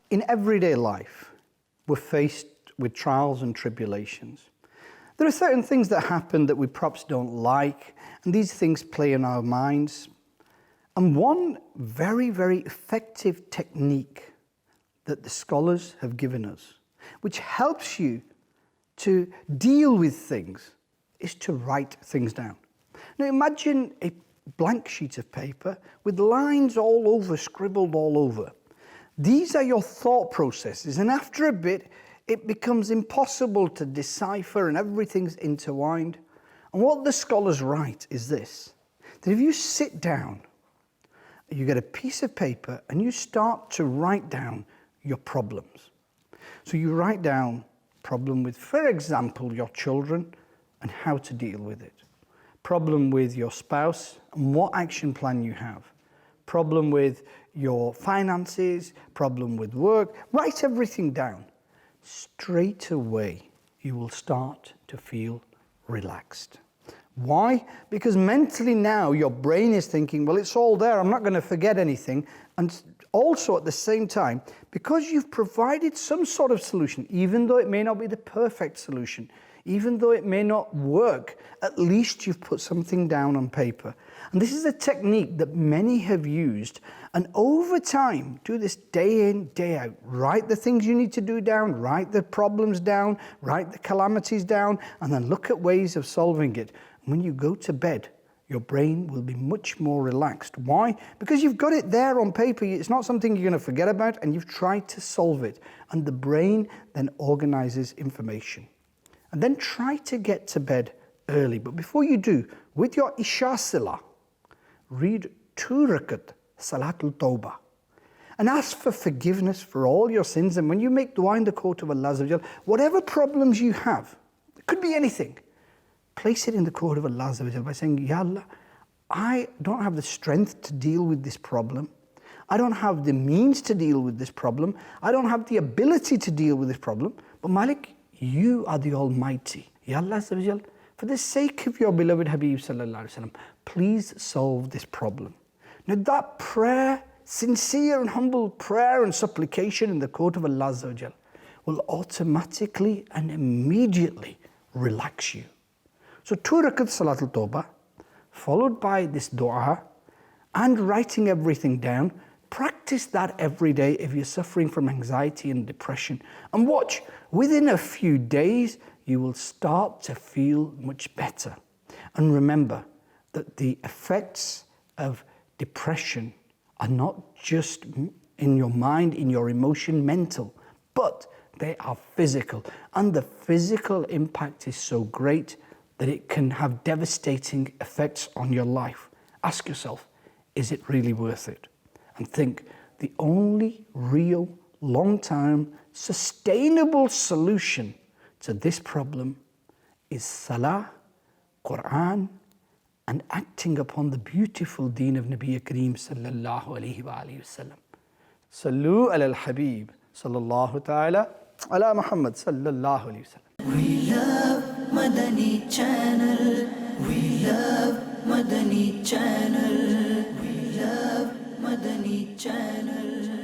In everyday life, we're faced with trials and tribulations. There are certain things that happen that we perhaps don't like, and these things play in our minds. And one very, very effective technique that the scholars have given us, which helps you to deal with things, is to write things down. Now imagine a blank sheet of paper with lines all over, scribbled all over. These are your thought processes, and after a bit, it becomes impossible to decipher and everything's intertwined. And what the scholars write is this, that if you sit down, you get a piece of paper and you start to write down your problems. So you write down problem with, for example, your children and how to deal with it. Problem with your spouse and what action plan you have. Problem with your finances, problem with work. Write everything down. Straight away, you will start to feel relaxed. Why? Because mentally now your brain is thinking, well, it's all there, I'm not going to forget anything. And also at the same time, because you've provided some sort of solution, even though it may not be the perfect solution, even though it may not work, at least you've put something down on paper. And this is a technique that many have used, and over time, do this day in, day out. Write the things you need to do down, write the problems down, write the calamities down, and then look at ways of solving it. And when you go to bed, your brain will be much more relaxed. Why? Because you've got it there on paper. It's not something you're going to forget about, and you've tried to solve it. And the brain then organizes information. And then try to get to bed early. But before you do, with your Isha Salah, read 2 rakat Salatul Tawbah and ask for forgiveness for all your sins. And when you make dua in the court of Allah, whatever problems you have, it could be anything, place it in the court of Allah by saying, Ya Allah, I don't have the strength to deal with this problem. I don't have the means to deal with this problem. I don't have the ability to deal with this problem. But Malik, you are the Almighty. Ya Allah, for the sake of your beloved Habib sallallahu alaihi wasallam, please solve this problem. Now that prayer, sincere and humble prayer and supplication in the court of Allah will automatically and immediately relax you. So 2 rakat Salatul Tawbah, followed by this dua and writing everything down. Practice that every day if you're suffering from anxiety and depression. And watch, within a few days, you will start to feel much better. And remember that the effects of depression are not just in your mind, in your emotion, mental, but they are physical. And the physical impact is so great that it can have devastating effects on your life. Ask yourself, is it really worth it? And think, the only real, long-term, sustainable solution to this problem is Salah, Quran, and acting upon the beautiful deen of Nabi Kareem sallallahu alayhi wa sallam. Sallu ala al-Habib sallallahu ta'ala ala Muhammad sallallahu alayhi wa sallam. We love Madani Channel. We love Madani Channel. We love Madani Channel.